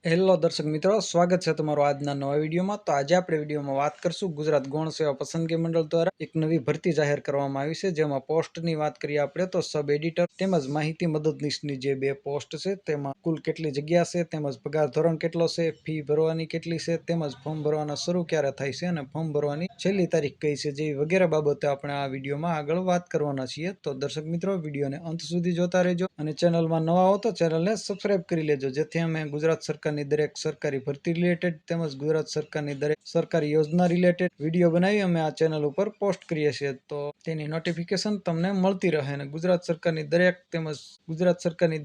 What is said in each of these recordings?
Hello દર્શક મિત્રો, સ્વાગત છે તમારું આજના નવા વિડીયોમાં। તો આજે આપણે વિડીયોમાં વાત કરશું ગુજરાત ગૌણ સેવા પસંદગી મંડળ દ્વારા એક નવી ભરતી જાહેર કરવામાં આવી છે, જેમાં પોસ્ટની વાત કરીએ આપણે તો સબ એડિટર તેમજ માહિતી મદદનીશની જે બે પોસ્ટ છે તેમાં કુલ કેટલી જગ્યા છે, તેમજ પગાર ધોરણ કેટલો છે, ફી ભરવાની કેટલી છે, તેમજ ફોર્મ ભરવાના શરૂ ક્યારે થાય છે અને ફોર્મ ભરવાની છેલ્લી તારીખ કઈ છે, જેવી વગેરે બાબતે આપણે આ વિડીયોમાં આગળ વાત કરવાના છીએ। તો દર્શક મિત્રો, વિડીયોને અંત સુધી જોતા રહેજો અને ચેનલમાં નવા હો તો ચેનલને સબસ્ક્રાઇબ કરી લેજો, જેથી અમે ગુજરાત સરકાર દરેક સરકારી ભરતી રિલેટેડ તેમજ ગુજરાત સરકારની દરેક સરકારી યોજના રિલેટેડ વિડીયો બનાવી અમે આ ચેનલ ઉપર પોસ્ટ કરીએ છીએ, તો તેની નોટિફિકેશન તમને મળતી રહે। અને ગુજરાત સરકારની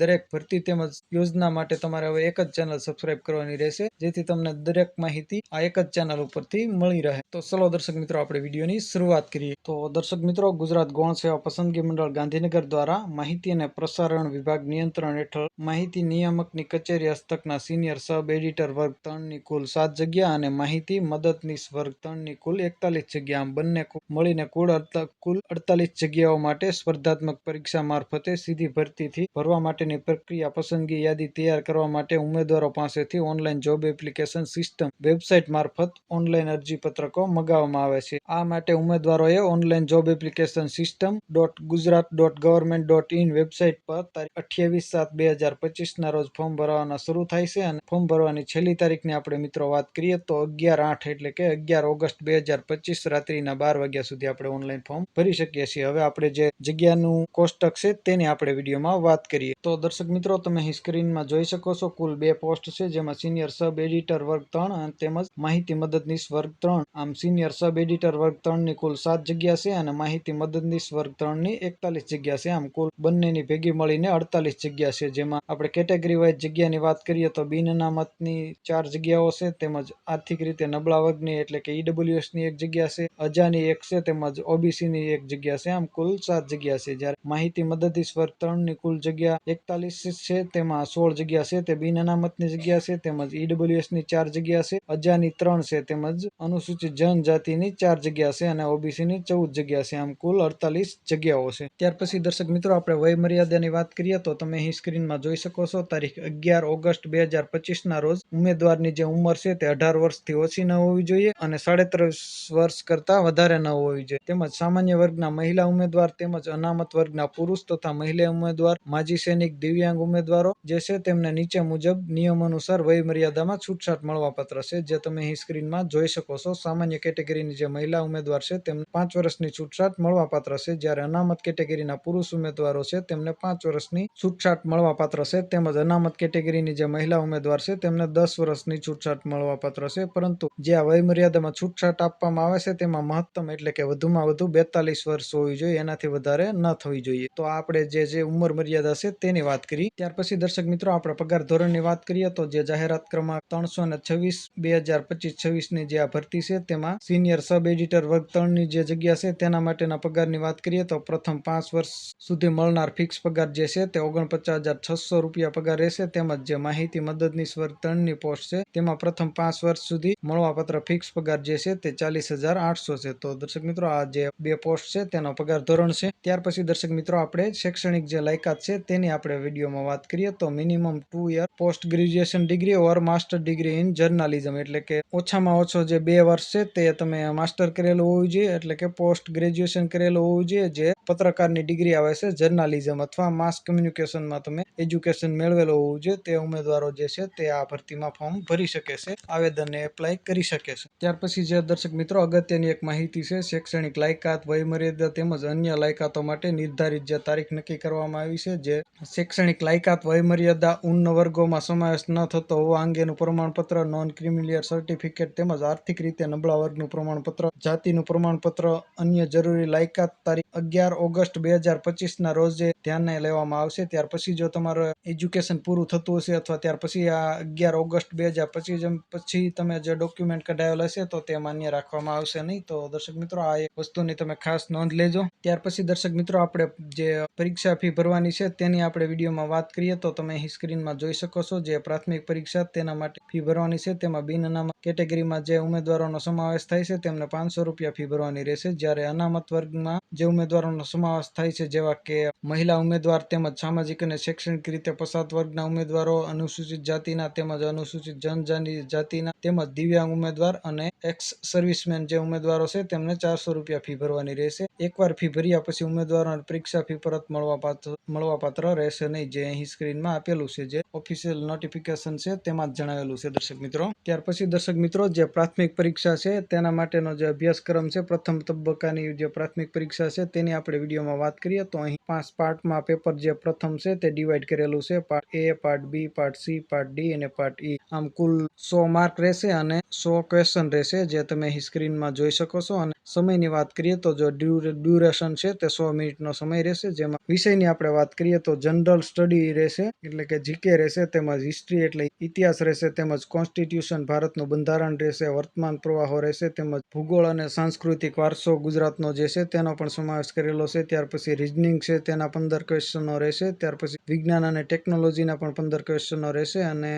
દરેક ભરતી તેમજ યોજના માટે તમારે હવે એક જ ચેનલ સબસ્ક્રાઇબ કરવાની રહેશે, જેથી તમને દરેક માહિતી આ એક જ ચેનલ ઉપરથી મળી રહે। તો ચલો દર્શક મિત્રો, આપણે વિડીયોની શરૂઆત કરીએ। તો દર્શક મિત્રો, ગુજરાત ગૌણ સેવા પસંદગી મંડળ ગાંધીનગર દ્વારા માહિતી અને પ્રસારણ વિભાગ નિયંત્રણ હેઠળ માહિતી નિયામકની કચેરી હસ્તકના સિનિયર સબ એડિટર વર્ગ 3 ની કુલ 7 જગ્યા અને માહિતી મદદનીશ વર્ગ 3 ની કુલ 41 જગ્યા, આમ બંને મળીને કુલ 48 જગ્યાઓ માટે સ્પર્ધાત્મક પરીક્ષા મારફતે સીધી ભરતીથી ભરવા માટેની પ્રક્રિયા પસંદગી યાદી તૈયાર કરવા માટે ઉમેદવારો પાસેથી online job application system website મારફત ઓનલાઈન અરજીપત્રકો મંગાવવામાં આવે છે। આ માટે ઉમેદવારોએ online job application system.gujarat.government.in website પર તારીખ 28/7/2025 ના રોજ ફોર્મ ભરવાના શરૂ થાય છે અને ફોર્મ ભરવાની છેલ્લી તારીખની આપણે મિત્રો વાત કરીએ તો 11/8 એટલે કે 11 ઓગસ્ટ 2025 રાત્રિના 12 વાગ્યા સુધી આપણે ઓનલાઈન ફોર્મ ભરી શકીએ છીએ। હવે આપણે જે જગ્યાનું કોષ્ટક છે તેની આપણે વિડીયોમાં વાત કરીએ। તો દર્શક મિત્રો, તમે અહીં સ્ક્રીનમાં જોઈ શકો છો કુલ બે પોસ્ટ છે, જેમાં સિનિયર સબ એડિટર વર્ગ 3 અને તેમજ માહિતી મદદનીશ વર્ગ 3। આમ સિનિયર સબ એડિટર વર્ગ 3 ની કુલ 7 જગ્યા છે અને માહિતી મદદનીશ વર્ગ 3 ની 41 જગ્યા છે, આમ કુલ બંનેની ભેગી મળીને 48 જગ્યા છે। જેમાં આપણે કેટેગરી વાઇઝ જગ્યાની વાત કરીએ તો બિન અનામતની 4 જગ્યાઓ છે, તેમજ આર્થિક રીતે નબળા વર્ગની એટલે કે ઈડબ્લ્યુએસ ની 1 જગ્યા છે, અજાની 1 છે, તેમજ ઓબીસી ની 1 જગ્યા છે, આમ કુલ 7 જગ્યા છે। જ્યારે માહિતી મદદનીશ વર્ગ 3 ની કુલ જગ્યા 41 છે, તેમાં 16 જગ્યા છે તે બિન અનામતની જગ્યા છે, તેમજ ઈડબ્લ્યુએસ ની 4 જગ્યા છે, અજાની 3 છે, તેમજ અનુસૂચિત જનજાતિની 4 જગ્યા છે અને ઓબીસી ની 14 જગ્યા છે, આમ કુલ 48 જગ્યાઓ છે। ત્યાર પછી દર્શક મિત્રો, આપણે વય મર્યાદાની વાત કરીએ તો તમે અહીં સ્ક્રીનમાં જોઈ શકો છો તારીખ 11 ઓગસ્ટ 2025 ના રોજ ઉમેદવારની જે ઉંમર છે તે 18 વર્ષથી ઓછી ન હોવી જોઈએ અને 33 વર્ષ કરતા વધારે ન હોવી જોઈએ, તેમજ સામાન્ય વર્ગના મહિલા ઉમેદવાર તેમજ અનામત વર્ગના પુરુષ તથા મહિલા ઉમેદવાર, માજી સૈનિક, દિવ્યાંગ ઉમેદવારો જે છે તેમને નીચે મુજબ નિયમ અનુસાર વય મર્યાદામાં છૂટછાટ મળવાપાત્ર છે, જે તમે અહીં સ્ક્રીનમાં જોઈ શકો છો। સામાન્ય કેટેગરીની જે મહિલા ઉમેદવાર છે તેમને 5 વર્ષની છૂટછાટ મળવાપાત્ર છે, જ્યારે અનામત કેટેગરીના પુરુષ ઉમેદવારો છે તેમને 5 વર્ષની છૂટછાટ મળવાપાત્ર છે, તેમજ અનામત કેટેગરીની જે મહિલા ઉમેદવાર છે તેમને 10 વર્ષની છૂટછાટ મળવાપાત્ર છે। પરંતુ જે આ વય મર્યાદામાં છૂટછાટ આપવામાં આવે છે તેમાં મહત્તમ એટલે કે વધુમાં વધુ 42 વર્ષ હોવી જોઈએ, એનાથી વધારે ન થવી જોઈએ। તો આપણે જે ઉંમર મર્યાદા છે તેની વાત કરી। ત્યાર પછી દર્શક મિત્રો, આપણે પગાર ધોરણની વાત કરીએ તો જે જાહેરાત ક્રમાંક 326/2025-26 ની જે આ ભરતી છે તેમાં સિનિયર સબ એડિટર વર્ગ 3 ની જે જગ્યા છે તેના માટેના પગારની વાત કરીએ તો પ્રથમ 5 વર્ષ સુધી મળનાર ફિક્સ પગાર જે છે તે 49,600 રૂપિયા પગાર રહેશે, તેમજ જે માહિતી મદદનીશ વર્ગ 3 ની પોસ્ટ છે તેમાં પ્રથમ 5 વર્ષ સુધી મળવાપાત્ર ફિક્સ પગાર જે છે તે 40,800 છે। તો દર્શક મિત્રો, આ જે બે પોસ્ટ છે તેનો પગાર ધોરણ છે। ત્યાર પછી દર્શક મિત્રો, આપણે શૈક્ષણિક જે લાયકાત છે તેની આપણે વિડીયોમાં વાત કરીએ તો minimum 2 year post graduation degree or master degree in journalism એટલે કે ઓછામાં ઓછો જે 2 વર્ષ છે તે તમે માસ્ટર કરેલું હોવું જોઈએ એટલે કે પોસ્ટ ગ્રેજ્યુએશન કરેલું હોવું જોઈએ, જે પત્રકારની ડિગ્રી આવે છે જર્નાલિઝમ અથવા માસ કમ્યુનિકેશનમાં તમે એજ્યુકેશન મેળવેલું હોવું જોઈએ, તે ઉમેદવારો જે છે તે આ ભરતીમાં ફોર્મ ભરી શકે છે, આવેદનને એપ્લાય કરી શકે છે। ત્યાર પછી જે દર્શક મિત્રો અગત્યની એક માહિતી છે, શૈક્ષણિક લાયકાત, વયમર્યાદા તેમજ અન્ય લાયકાતો માટે નિર્ધારિત જે તારીખ નક્કી કરવામાં આવી છે, જે શૈક્ષણિક લાયકાત, વયમર્યાદા, ઉન્ન વર્ગોમાં સમાવેશ ન થતો હોવા અંગેનું પ્રમાણપત્ર, નોન ક્રિમિલિયર સર્ટિફિકેટ તેમજ આર્થિક રીતે નબળા વર્ગનું પ્રમાણપત્ર, જાતિનું પ્રમાણપત્ર, અન્ય જરૂરી લાયકાત તારીખ 11 ઓગસ્ટ 2025 ના રોજ ધ્યાને લેવામાં આવશે। ત્યાર પછી જો તમારું એજ્યુકેશન પૂરું થતું હશે અથવા ત્યાર પછી આ 11 ઓગસ્ટ 2025 પછી તમે જે ડોક્યુમેન્ટ કઢાવેલ હશે તો તે માન્ય રાખવામાં આવશે નહીં। તો દર્શક મિત્રો, આ એક વસ્તુની તમે ખાસ નોંધ લેજો। ત્યાર પછી દર્શક મિત્રો, આપણે જે પરીક્ષા ફી ભરવાની છે તેની આપણે વિડીયોમાં વાત કરીએ તો તમે અહીં સ્ક્રીનમાં જોઈ શકો છો જે પ્રાથમિક પરીક્ષા તેના માટે ફી ભરવાની છે, તેમાં બિન અનામત કેટેગરીમાં જે ઉમેદવારોનો સમાવેશ થાય છે તેમને 500 રૂપિયા ફી ભરવાની રહેશે, જ્યારે અનામત વર્ગમાં જે ઉમેદવારોનો સમાવેશ થાય છે જેવા કે મહિલા ઉમેદવાર તેમજ સામાજિક અને શૈક્ષણિક રીતે પછાત વર્ગના ઉમેદવારો, અનુસૂચિત જાતિ જાતિના તેમજ અનુસૂચિત જનજાતિના તેમજ દિવ્યાંગ ઉમેદવાર અને એક્સ સર્વિસમેન જે ઉમેદવારો છે તેમને 400 રૂપિયા ફી ભરવાની રહેશે। એકવાર ફી ભર્યા પછી ઉમેદવારોને પરીક્ષા ફી પરત મળવાપાત્ર રહેશે નહીં, જે અહીં સ્ક્રીનમાં આપેલું છે, જે ઓફિશિયલ નોટિફિકેશન છે તેમાં જ જણાવેલું છે દર્શક મિત્રો। ત્યાર પછી દર્શક મિત્રો જે પ્રાથમિક પરીક્ષા છે તેના માટેનો જે અભ્યાસક્રમ છે, પ્રથમ તબક્કાની જે પ્રાથમિક પરીક્ષા છે તેની આપણે વિડીયોમાં વાત કરીએ તો અહીં 5 પાર્ટમાં પેપર જે પ્રથમ છે તે ડિવાઈડ કરેલું છે, part A, part B, part C, part D અને પાર્ટ ઈ। આમ કુલ 100 માર્ક રહેશે અને 100 ક્વેશ્ચન રહેશે, જે તમે અહીં સ્ક્રીનમાં જોઈ શકો છો। અને સમયની વાત કરીએ તો જો ડ્યુરેશન છે તે 100 મિનિટનો સમય રહેશે। જેમાં વિષયની આપણે વાત કરીએ તો જનરલ સ્ટડી રહેશે એટલે કે જીકે રહેશે, તેમજ હિસ્ટ્રી એટલે ઇતિહાસ રહેશે, તેમજ કોન્સ્ટિટ્યુશન ભારતનું બંધારણ રહેશે, વર્તમાન પ્રવાહો રહેશે, તેમજ ભૂગોળ અને સાંસ્કૃતિક વારસો ગુજરાતનો જે છે તેનો પણ સમાવેશ કરેલો છે। ત્યાર પછી રીઝનિંગ છે તેના 15 ક્વેશ્ચનો રહેશે। ત્યાર પછી વિજ્ઞાન અને ટેકનોલોજીના પણ 15 ક્વેશ્ચનો રહેશે અને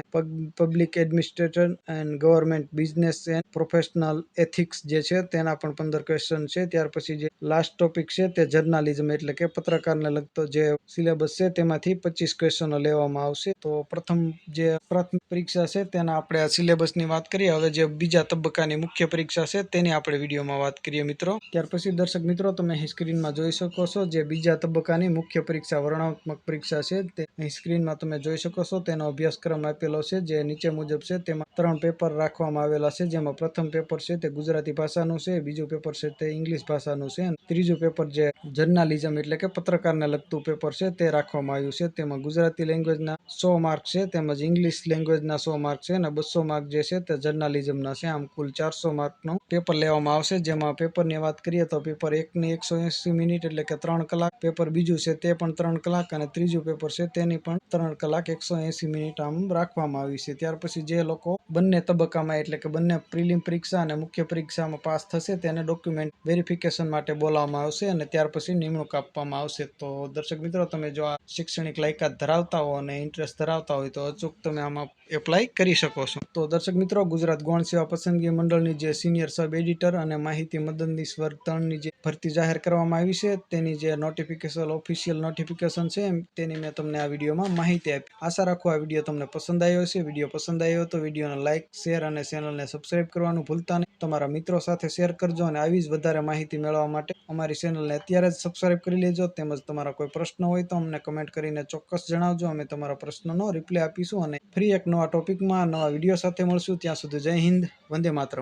public administration and government business and professional ethics જે છે તેના પણ 15 ક્વેશ્ચન છે। ત્યાર પછી જે લાસ્ટ ટોપિક છે તે જર્નાલિઝમ એટલે કે પત્રકારને લગતો જે સિલેબસ છે તેમાંથી 25 ક્વેશ્ચનો લેવામાં આવશે। તો પ્રથમ જે પ્રાથમિક પરીક્ષા છે તેના આપણે આ સિલેબસની વાત કરીએ। હવે જે બીજા તબક્કાની મુખ્ય પરીક્ષા છે તેની આપણે વિડીયોમાં વાત કરીએ મિત્રો। ત્યાર પછી દર્શક મિત્રો તમે અહીં સ્ક્રીનમાં જોઈ શકો છો જે બીજા તબક્કાની મુખ્ય પરીક્ષા વર્ણનાત્મક પરીક્ષા છે તે અહીં સ્ક્રીનમાં તમે જોઈ શકો છો। તેનો અભ્યાસક્રમ આપેલો છે જે નીચે મુજબ છે। તેમાં 3 પેપર રાખવામાં આવેલા છે, જેમાં પ્રથમ પેપર છે તે ગુજરાતી ભાષાનું છે, બીજું પેપર છે તે ઇંગ્લિશ ભાષાનું છે અને ત્રીજું પેપર જે જર્નાલિઝમ એટલે કે પત્રકારને લગતું પેપર છે તે રાખવામાં આવ્યું છે। તેમાં ગુજરાતી લેંગ્વેજના 100 માર્ક છે, તેમજ ઇંગ્લિશ લેંગ્વેજના 100 માર્ક છે અને 200 માર્ક જે છે તે જર્નાલિઝમના છે। આમ કુલ 400 માર્કનું પેપર લેવામાં આવશે। જેમાં પેપરની વાત કરીએ તો પેપર 1ની 180 મિનિટ એટલે કે 3 કલાક, પેપર બીજું છે તે પણ 3 કલાક અને ત્રીજું પેપર છે તેની પણ 3 કલાક 180 મિનિટ આમ રાખવામાં આવી છે। ત્યાર પછી જે લોકો બંને તબક્કામાં એટલે કે બંને પ્રિલિમ પરીક્ષા અને મુખ્ય પરીક્ષામાં પાસ થશે તેને ડોક્યુમેન્ટ વેરિફિકેશન માટે બોલાવવામાં આવશે અને ત્યાર પછી નિમણૂક આપવામાં આવશે। તો દર્શક મિત્રો તમે જો આ શૈક્ષણિક લાયકાત ધરાવતા હો અને ઇન્ટરેસ્ટ ધરાવતા હોય તો અચૂક તમે આમાં એપ્લાય કરી શકો છો। તો દર્શક મિત્રો ગુજરાત ગૌણ સેવા પસંદગી મંડળની જે સિનિયર સબ એડિટર અને માહિતી મદદનીશ વર્ગ 3ની જે ભરતી જાહેર કરવામાં આવી છે તેની જે નોટિફિકેશન ઓફિશિયલ નોટિફિકેશન છે તેની મેં તમને આ વિડીયોમાં માહિતી આપી। આશા રાખું આ વિડીયો તમને પસંદ આવ્યો હશે। વિડીયો પસંદ આવ્યો તો વિડીયોને લાઇક, શેર અને ચેનલને સબસ્ક્રાઇબ કરવાનું ભૂલતા નહીં। તમારા મિત્રો સાથે શેર કરજો અને આવી જ વધારે માહિતી મેળવવા માટે અમારી ચેનલને અત્યારે જ સબસ્ક્રાઇબ કરી લેજો। તેમજ તમારા કોઈ પ્રશ્ન હોય તો અમને કમેન્ટ કરીને ચોક્કસ જણાવજો, અમે તમારા પ્રશ્નનો રિપ્લાય આપીશું અને ફરી એક નવા ટોપિકમાં નવા વિડીયો સાથે મળશું। ત્યાં સુધી જય હિન્દ, વંદે માતરમ।